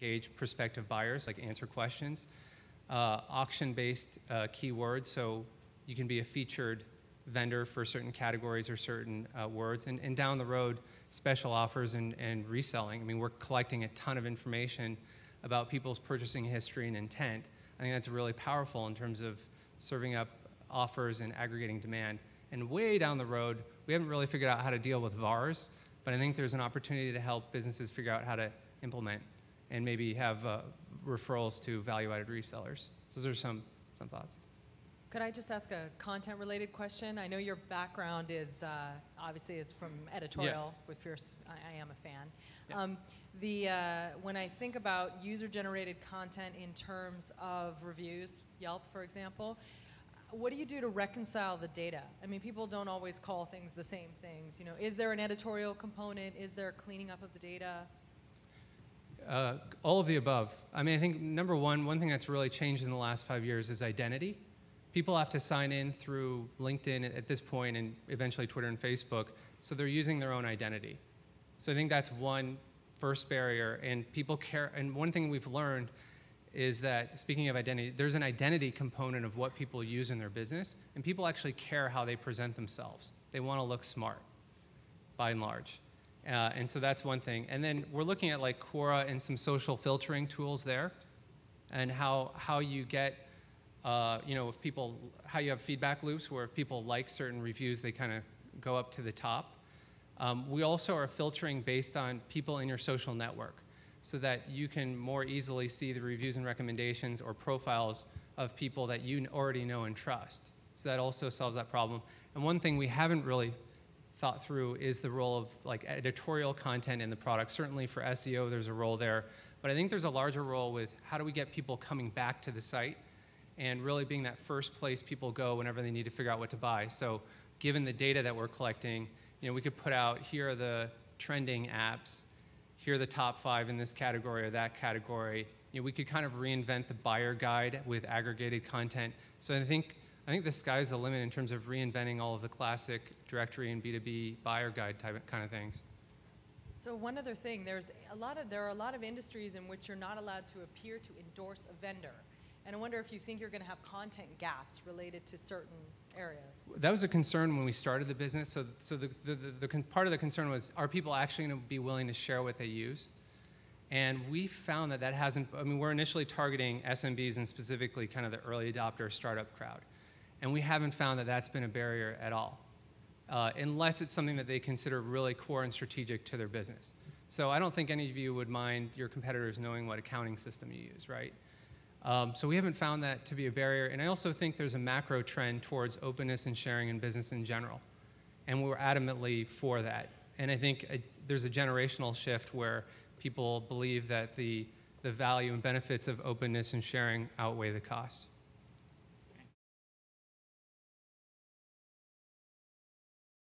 engage prospective buyers, like answer questions. Auction-based keywords, so you can be a featured vendor for certain categories or certain words. And down the road, special offers and reselling. I mean, we're collecting a ton of information about people's purchasing history and intent. I think that's really powerful in terms of serving up offers and aggregating demand. And way down the road, we haven't really figured out how to deal with VARs, but I think there's an opportunity to help businesses figure out how to implement and maybe have referrals to value-added resellers. So those are some thoughts. Could I just ask a content-related question? I know your background is obviously is from editorial with Fierce. I am a fan. Yeah. When I think about user-generated content in terms of reviews, Yelp, for example, what do you do to reconcile the data? I mean, people don't always call things the same things. You know, is there an editorial component? Is there a cleaning up of the data? All of the above. I mean, I think number one thing that's really changed in the last 5 years is identity. People have to sign in through LinkedIn at this point and eventually Twitter and Facebook, so they're using their own identity. So I think that's one first barrier, and people care. And one thing we've learned is that, speaking of identity, there's an identity component of what people use in their business, and people actually care how they present themselves. They want to look smart, by and large. And so that's one thing. And then we're looking at like Quora and some social filtering tools there, and how you get, you know, if people, how you have feedback loops where if people like certain reviews, they kind of go up to the top. We also are filtering based on people in your social network, so that you can more easily see the reviews and recommendations or profiles of people that you already know and trust. So that also solves that problem. And one thing we haven't really thought through is the role of like editorial content in the product. Certainly for SEO, there's a role there. But I think there's a larger role with how do we get people coming back to the site and really being that first place people go whenever they need to figure out what to buy. So given the data that we're collecting, you know, we could put out, here are the trending apps, here are the top 5 in this category or that category. You know, we could kind of reinvent the buyer guide with aggregated content. So I think the sky's the limit in terms of reinventing all of the classic directory and B2B buyer guide type kind of things. So one other thing, there are a lot of industries in which you're not allowed to appear to endorse a vendor. And I wonder if you think you're going to have content gaps related to certain areas. That was a concern when we started the business. So part of the concern was, are people actually going to be willing to share what they use? And we found that hasn't, I mean, we're initially targeting SMBs and specifically kind of the early adopter startup crowd. And we haven't found that that's been a barrier at all, unless it's something that they consider really core and strategic to their business. So I don't think any of you would mind your competitors knowing what accounting system you use, right? So we haven't found that to be a barrier. And I also think there's a macro trend towards openness and sharing in business in general. And we're adamantly for that. And I think there's a generational shift where people believe that the value and benefits of openness and sharing outweigh the costs.